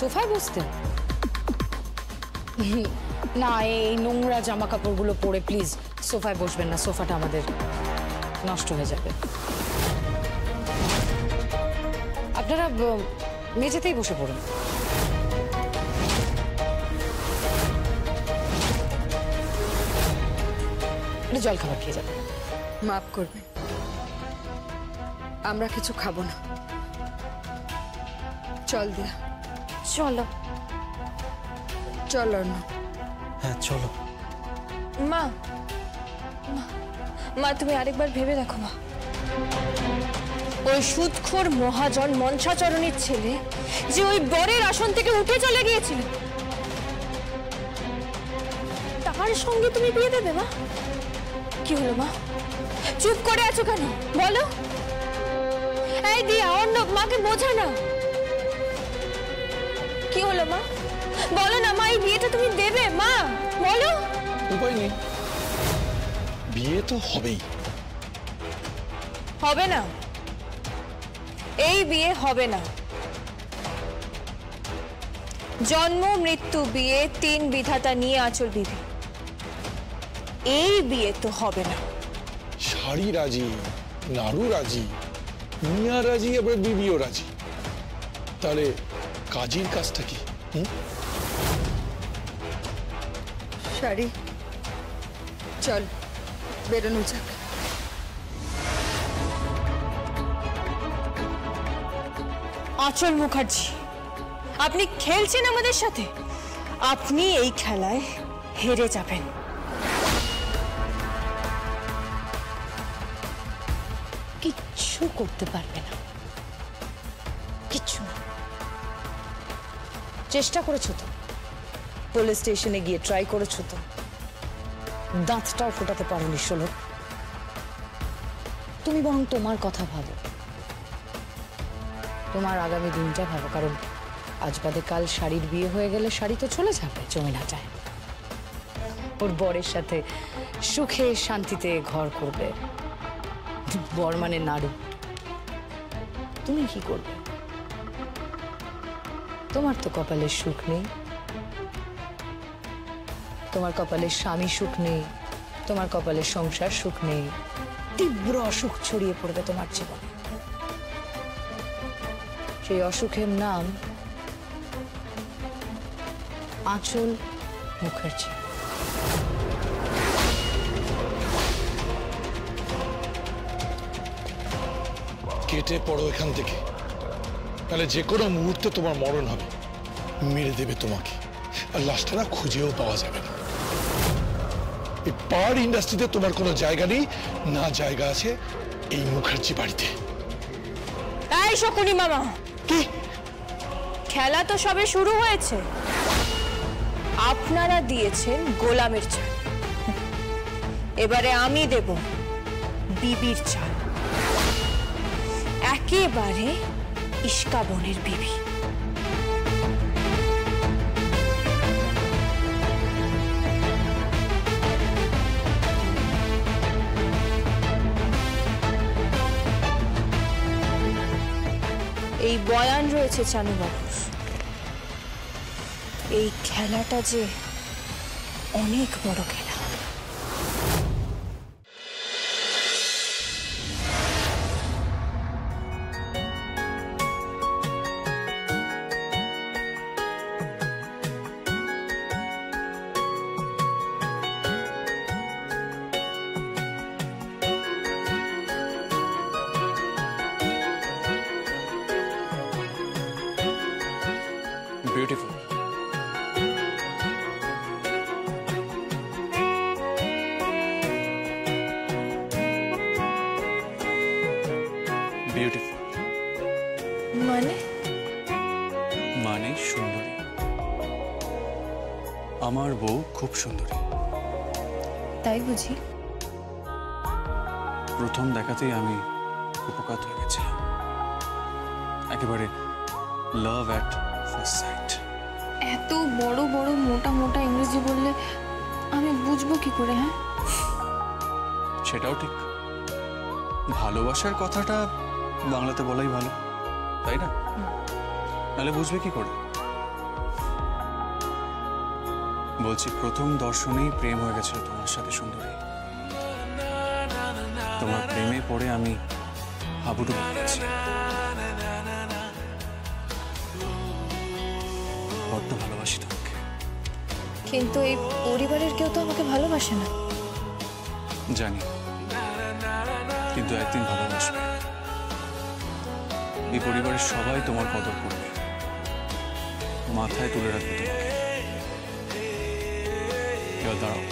সোফায় বসতে? না, এই নোংরা জামা কাপড়গুলো পরে প্লিজ সোফায় বসবেন না, সোফাটা আমাদের নষ্ট হয়ে যাবে। আপনারা মেঝেতেই বসে পড়ুন। জল খাবার খেয়ে যাবেন। মাফ করবেন, আমরা কিছু খাবো না। চল দিয়া। চলো চলো না। হ্যাঁ চলো। মা, মা তুমি আরেকবার ভেবে দেখো মা। ওই সুদখোর মহাজন মনসাচরণের ছেলে যে ওই বরের আসন থেকে উঠে চলে গিয়েছিল, তার সঙ্গে তুমি বিয়ে দেবে মা? কি হলো মা, চুপ করে আছো কেন? বলো। এই দিয়া, অর্ণব, মাকে বোঝা না। কি হলো মা, বলো না মা, এই বিয়েটা তুমি দেবে মা? বলো। উপায় নেই, বিয়ে তো হবেই। হবে না, এই বিয়ে হবে না। জন্ম মৃত্যু বিয়ে, 3 বিধাতা নিয়ে আঁচল বিবি। এই বিয়ে তো হবে না। শাড়ি রাজি, নাড়ু রাজি, মিয়া রাজি, আবার বিবিও রাজি, তাহলে কাজের কাজটা কি? শাড়ি, চল বেরোনো যাক। আঁচল মুখার্জি, আপনি খেলছেন আমাদের সাথে। আপনি এই খেলায় হেরে যাবেন। কিচ্ছু করতে পারবে না, কিচ্ছু না। চেষ্টা করেছো তো, পুলিশ স্টেশনে গিয়ে ট্রাই করেছো তো, দাঁতটাও ফোটাতে পারোনি শোলক। তুমি বরং তোমার কথা ভাবো, তোমার আগামী দিনটা ভাবো, কারণ আজ বাদে কাল শাড়ির বিয়ে হয়ে গেলে শাড়ি তো চলে যাবে জমিনাটায়। ওর বরের সাথে সুখে শান্তিতে ঘর করবে, বর মানে নাড়ু। তুমি কি করবে? তোমার তো কপালে সুখ নেই, তোমার কপালে স্বামী সুখ নেই, তোমার কপালে সংসার সুখ নেই। তীব্র অসুখ ছড়িয়ে পড়বে তোমার জীবনে। সেই অসুখের নাম আঁচল মুখার্জি। কেটে পড়ো এখান থেকে, তাহলে যে কোনো মুহূর্তে তোমার মরণ হবে, মেরে দেবে তোমাকে, আর লাশটা খুঁজেও পাওয়া যাবে না। এই পার ইন্ডাস্ট্রিতে তোমার কোনো জায়গা নেই, না জায়গা আছে এই মুখার্জি বাড়িতে। এই শকুনি মামা, কি খেলা তো সবে শুরু হয়েছে। আপনারা দিয়েছেন গোলামের চাল, এবারে আমি দেব বিবির চাল। একেবারে ইস্কা বনের বিবি। এই বয়ান রয়েছে চানুবাবুর। এই খেলাটা যে অনেক বড় খেলা। Beautiful. Beautiful. মানে? মানে সুন্দরী। আমার বউ খুব সুন্দরী। তাই বুঝি? প্রথম দেখাতেই আমি উপকাত হয়ে গেছিলাম। একেবারে লাভ অ্যাট ফার্স্ট সাইট। এত বড় বড় মোটা মোটা ইংরেজি বললে আমি বুঝবো কি করে? হ্যাঁ, সেটাও ঠিক। ভালোবাসার কথাটা বাংলাতে বলাই ভালো, তাই না? নাহলে বুঝবে কি করে? বলছি প্রথম দর্শনেই প্রেম হয়ে গেছিল তোমার সাথে সুন্দরী। তোমার প্রেমে পড়ে আমি হাবুডুবু খেয়েছি। বড্ড ভালোবাসি তোমাকে। কিন্তু এই পরিবারের কেউ তো আমাকে ভালোবাসে না। জানি, কিন্তু একদিন ভালোবাসবে। এই পরিবারের সবাই তোমার কদর করবে, মাথায় তুলে রাখবে তোমাকে। এবার দাঁড়াও।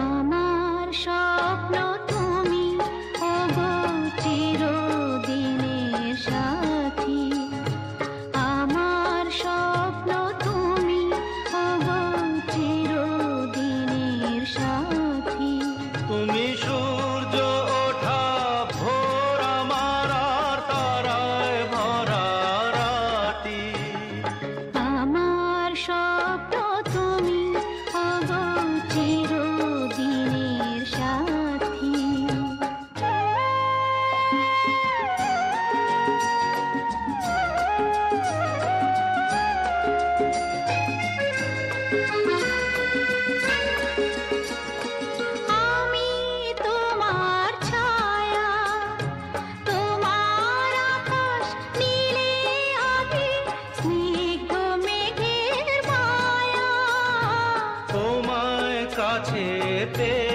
আমার স্বপ্ন তুমি ওগো চিরদিনের সাথী। আমার স্বপ্ন তুমি ওগো চিরদিনের সাথী। তুমি সূর্য ওঠা ভোর আমার আর তারায় ভরা রাতি। আমার স্বপ্ন তুমি ওগো চিরদিনের সাথী। আমি তোমার ছায়া, তোমার আকাশ নীলে আভি, স্নিগ্ধ মেঘের মায়া। তোমায় কাছে পেয়ে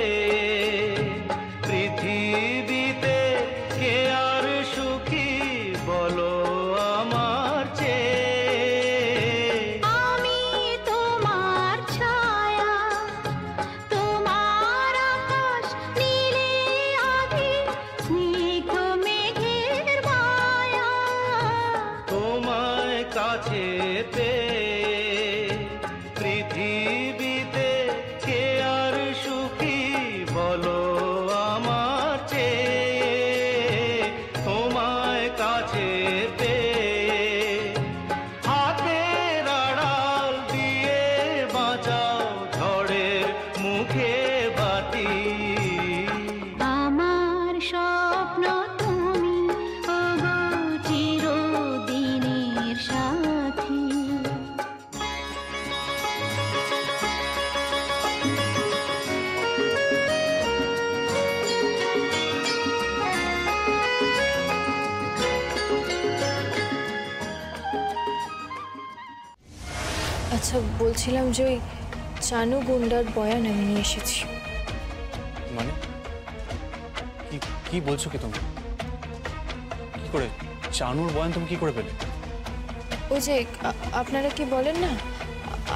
পৃথিবীতে কে আর সুখী বলো আমার চেয়ে। আমি তোমার ছায়া, তোমার আকাশ নীলে আভি, স্নিগ্ধ মেঘের মায়া। তোমায় কাছে পেয়ে পৃথিবীতে কে আর সুখী বলো আমার চেয়ে। তোমায় কাছে পেয়ে হাতের আড়াল দিয়ে বাঁচাও ঝড়ের মুখে বাতি। আমার স্বপ্ন তুমি ওগো চিরদিনের সাথী। আচ্ছা, বলছিলাম যে ওই চানু গুন্ডার বয়ান আমি নিয়ে এসেছি। মানে কি কি বলছো কি তুমি? কি করে চানুর বয়ান তুমি কি করে পেলে? ওই যে আপনারা কি বলেন না,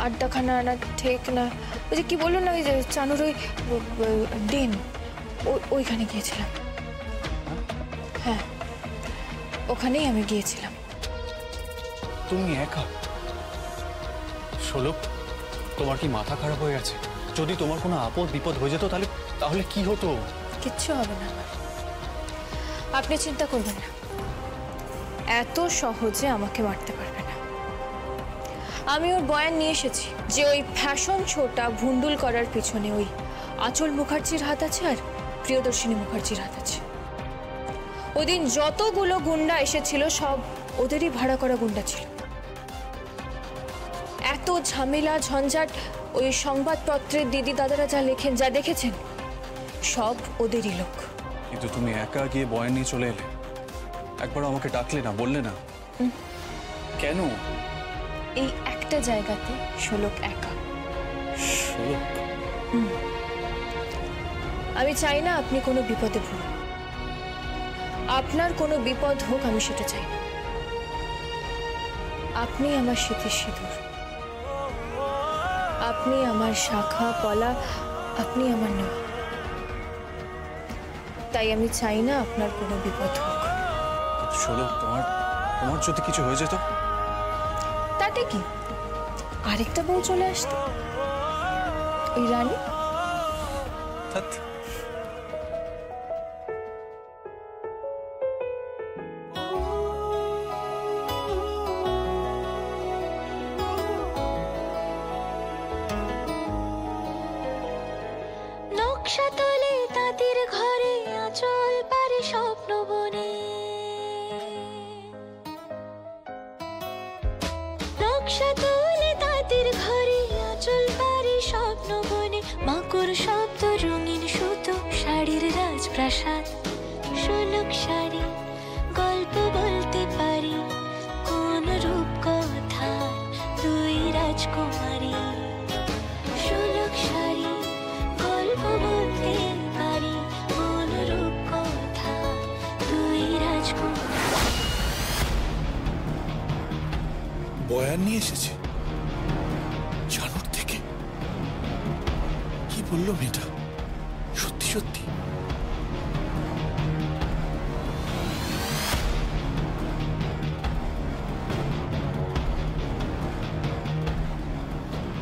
আড্ডাখানা আনা ঠিক না, ওই যে কি বলুন না, ওই যে চানুর ওই ডিম, ওইখানে গিয়েছিলাম। হ্যাঁ, ওখানেই আমি গিয়েছিলাম। তুমি একা? শোলক, তোমার কি মাথা খারাপ হয়ে গেছে? যদি তোমার কোনো আপদ বিপদ হয়ে যেত তাহলে তাহলে কি হতো? কিচ্ছু হবে না আমার, আপনি চিন্তা করবেন না। এত সহজে আমাকে মারতে পারবে না। আমি ওর বয়ান নিয়ে এসেছি যে ওই ফ্যাশন শোটা ভুন্ডুল করার পিছনে ওই আঁচল মুখার্জির হাত আছে আর প্রিয়দর্শিনী মুখার্জির হাত আছে। ওই দিন যতগুলো গুন্ডা এসেছিল সব ওদেরই ভাড়া করা গুন্ডা ছিল। এত ঝামেলা ঝঞ্ঝাট ওই সংবাদপত্রের দিদি দাদারা যা লেখেন, যা দেখেছেন, সব ওদেরই লোক। কিন্তু তুমি একা গিয়ে বয়ান নিয়ে চলে এলে, একবারও আমাকে ডাকলে না, বললে না কেন? এই একটা জায়গাতে শোলক একা। শোলক, আমি চাই না আপনি কোনো বিপদে পড়ুন, আপনার কোনো বিপদ হোক, আমি সেটা চাই না। আপনি আমার স্মৃতির সিঁদুর, আপনি আমার শাখা পলা, আপনি আমার নেওয়া। তাই আমি চাই না আপনার কোনো বিপদ হোক। শোলক, তোমার যদি কিছু হয়ে যেত? তাতে কি, আরেকটা বউ চলে আসতো, ওই রানী। ধ্যাৎ। নকশা তোলে তাঁতির ঘরে আঁচল পারে স্বপ্ন বনে নকশা তোলে তাঁতির ঘরে আঁচল পারে স্বপ্ন বনে মাকুর শব্দ রঙিন সুতো শাড়ির রাজপ্রাসাদ শোলক শাড়ি গল্প বলতে পারি কোন রূপ কথা দুই রাজকুমারী শোলক শাড়ি গল্প বলতে পারি কোন রূপ কথা দুই রাজকুমারী। বয়ান নিয়ে এসেছে জানুর থেকে। কি বললো মেয়েটা? সত্যি সত্যি?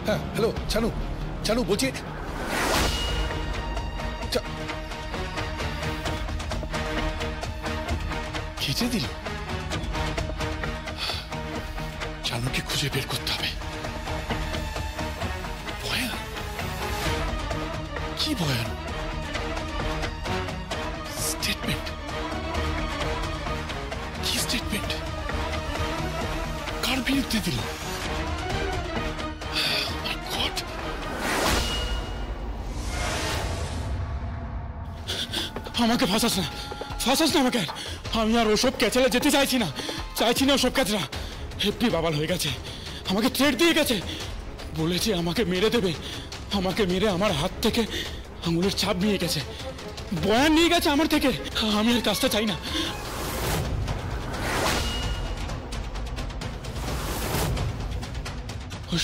হ্যাঁ, হ্যালো জানু, জানু বলছি খেচে দিল। জানুকে খুঁজে বের করতে হবে। বয়ান? কি বয়ান? স্টেটমেন্ট? কি স্টেটমেন্ট? কার বিরুদ্ধে দিল? My God! আমাকে ফাঁসাস না, ফাঁসাস না আমাকে। আমি আর ওসব ক্যাচেলে যেতে চাইছি না, চাইছি না ওসব ক্যাচরা। হেব্বি বাবাল হয়ে গেছে, আমাকে থ্রেট দিয়ে গেছে, বলেছে আমাকে মেরে দেবে, আমাকে মেরে আমার হাত থেকে আঙুলের ছাপ নিয়ে গেছে, বয়ান নিয়ে গেছে আমার থেকে। আমি আর কাজটা চাই না।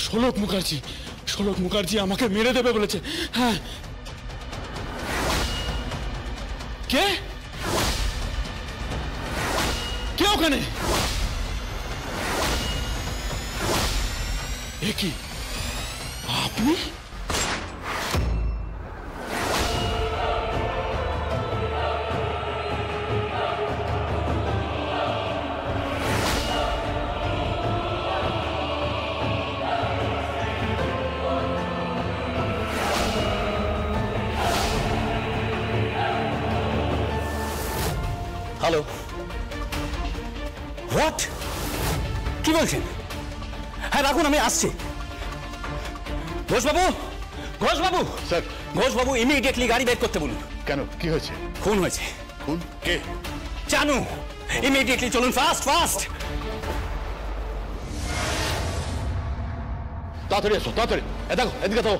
শোলক মুখার্জি, শোলক মুখার্জি আমাকে মেরে দেবে বলেছে। হ্যাঁ, কে কে ওখানে? এ কি আপনি? Hello, what? কি বলছেন? হ্যাঁ রাখুন, আমি আসছি। ঘোষবাবু, ঘোষবাবু, স্যার। ঘোষবাবু ইমিডিয়েটলি গাড়ি বের করতে বলুন। কেন, কি হয়েছে? খুন হয়েছে। খুন? কে? জানু, ইমিডিয়েটলি চলুন, ফাস্ট ফাস্ট। তাড়াতাড়ি এসো, তাড়াতাড়ি। দেখো, এদিকে তো।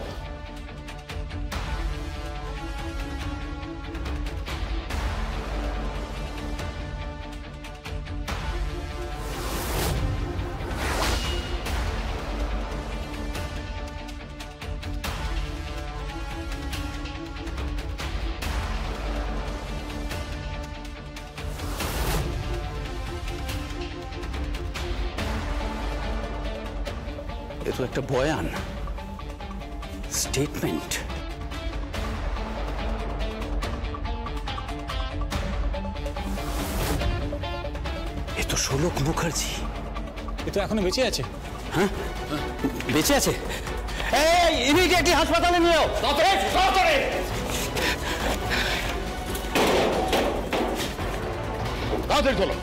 এ তো একটা বয়ান, স্টেটমেন্ট। এ তো শোলক মুখার্জি। এ তো এখনো বেঁচে আছে। হ্যাঁ, বেঁচে আছে। এই ইমিডিয়েটলি হাসপাতালে নিও। তাড়াতাড়ি চলো,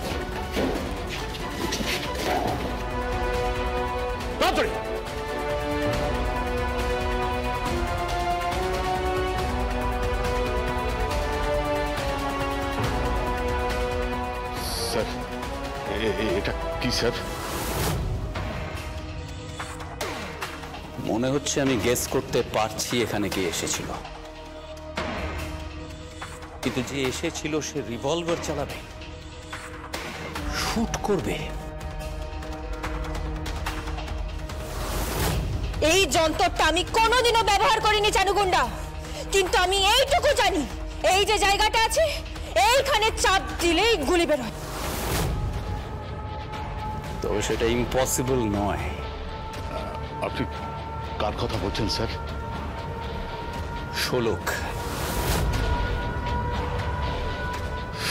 তাড়াতাড়ি। স্যার, এটা কি স্যার? মনে হচ্ছে আমি গেস করতে পারছি এখানে কে এসেছিল, কিন্তু যে এসেছিল সে রিভলভার চালাবে, শুট করবে। এই যন্ত্রটা আমি কোনোদিনও ব্যবহার করিনি চানুগুন্ডা, কিন্তু আমি এইটুকু জানি, এই যে জায়গাটা আছে এইখানে চাপ দিলেই গুলি বের হয়। তবে সেটা ইম্পসিবল নয়। আপনি কার কথা বলছেন স্যার? শোলক,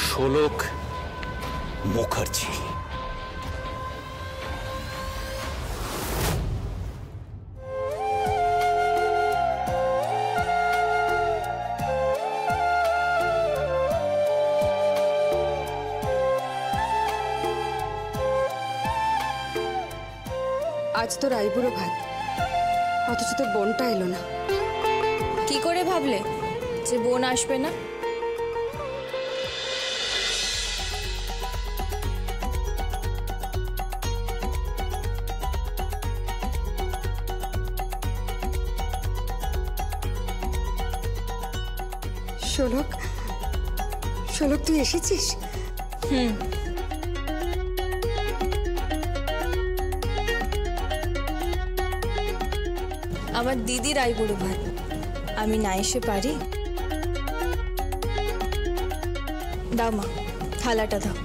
শোলক মুখার্জি। আজ তোর আইবুড়ো ভাত, অথচ তোর বোনটা এলো না। কি করে ভাবলে যে বোন আসবে না? শোলক, শোলক তুই এসেছিস? আমার দিদির আইবুড়ো ভাত, আমি না এসে পারি? দাও মা, থালাটা দাও।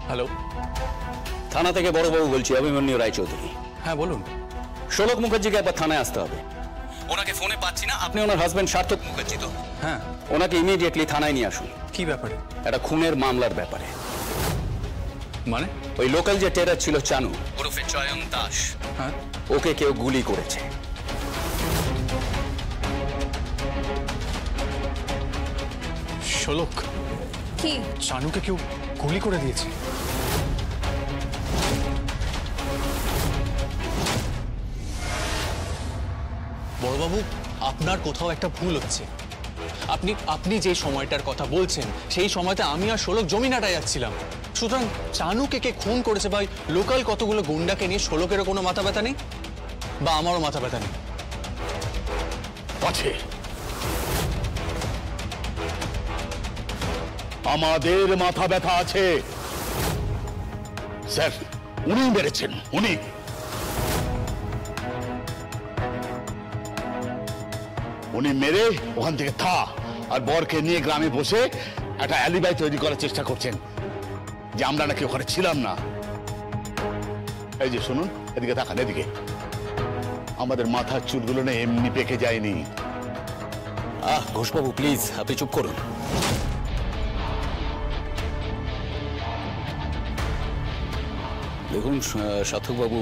হ্যালো, থানা থেকে বড়বাবু বলছি, অভিমন্যু রায়চৌধুরী। হ্যাঁ বলুন। শোলক মুখার্জিকে একবার থানায় আসতে হবে। ওনাকে ফোনে পাচ্ছি না। আপনি ওনার হাজবেন্ড সার্থক মুখার্জি তো? হ্যাঁ। ওনাকে ইমিডিয়েটলি থানায় নিয়ে আসুন। কি ব্যাপারে? একটা খুনের মামলার ব্যাপারে। মানে? ওই লোকাল যে টেরার ছিল চানু ওরফে চয়ন দাস, হ্যাঁ, ওকে কেউ গুলি করেছে। শোলক কি? চানুকে কেউ গুলি করে দিয়েছে? বড়বাবু, আপনার কোথাও একটা ভুল হচ্ছে। আপনি যে সময়টার কথা বলছেন সেই সময়তে আমি আর শোলক জমি নাটায় যাচ্ছিলাম। সুতরাং চানুকে কে খুন করেছে ভাই, লোকাল কতগুলো গুন্ডাকে নিয়ে ষোলকেরও কোনো মাথা ব্যথা নেই, বা আমারও মাথা ব্যথা নেই? আছে, আমাদের মাথা ব্যথা আছে স্যার। উনি মেরেছেন, উনি মেরে ওখান থেকে আর বরকে নিয়ে গ্রামে বসে একটা অ্যালিবাই তৈরি করার চেষ্টা করছেন যে আমরা নাকি ওখানে ছিলাম না। এই যে শুনুন, এদিকে তাকান, এদিকে। আমাদের মাথার চুলগুলো না এমনি পেকে যায়নি। ঘোষবাবু প্লিজ আপনি চুপ করুন। দেখুন সার্থকবাবু,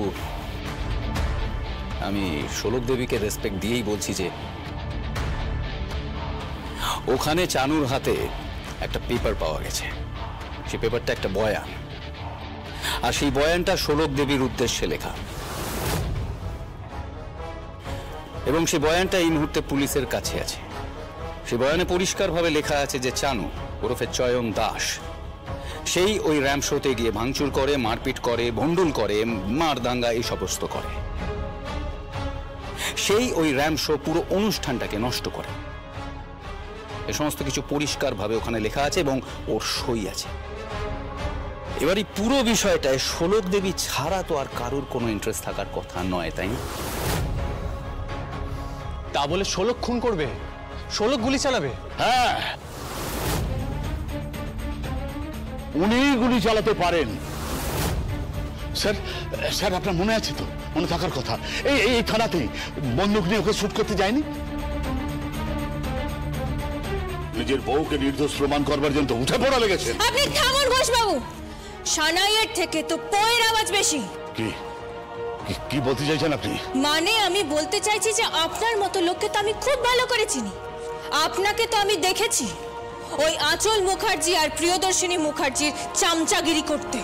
আমি ষোলক দেবীকে রেসপেক্ট দিয়েই বলছি যে ওখানে চানুর হাতে একটা পেপার পাওয়া গেছে। সেই পেপারটা একটা বয়ান, আর সেই বয়ানটা ষোলক দেবীর উদ্দেশ্যে লেখা, এবং সেই বয়ানটা এই মুহূর্তে পুলিশের কাছে আছে। সেই বয়ানে পরিষ্কারভাবে লেখা আছে যে চানু ওরফে চয়ন দাস সেই ওই র্যাম্প শোতে গিয়ে ভাঙচুর করে, মারপিট করে, ভণ্ডুল করে, মারদাঙ্গা এই সমস্ত করে। সেই ওই র্যাম্প শো পুরো অনুষ্ঠানটাকে নষ্ট করে। এ সমস্ত কিছু পরিষ্কারভাবে ওখানে লেখা আছে এবং ওর সই আছে। এবার এই পুরো বিষয়টায় ষোলক দেবী ছাড়া তো আর কারোর কোনো ইন্টারেস্ট থাকার কথা নয়, তাই না? তা বলে ষোলক খুন করবে? ষোলক গুলি চালাবে? হ্যাঁ, উনি গুলি চালাতে পারেন স্যার। স্যার আপনার মনে আছে তো, মনে থাকার কথা, এই থানাতেই বন্দুক নিয়ে ওকে শুট করতে যায়নি? নিজের বউকে নির্দোষ প্রমাণ করবার জন্য তো উঠে পড়া লেগেছেন। আপনি থামুন ঘোষবাবু, সানাইয়ের থেকে তো পয়ের আওয়াজ বেশি। কি বলতে চাইছেন আপনি? মানে আমি বলতে চাইছি যে আপনার মতো লোককে তো আমি খুব ভালো করে চিনি। আপনাকে তো আমি দেখেছি ওই আঁচল মুখার্জি আর প্রিয়দর্শিনী মুখার্জির চামচাগিরি করতে।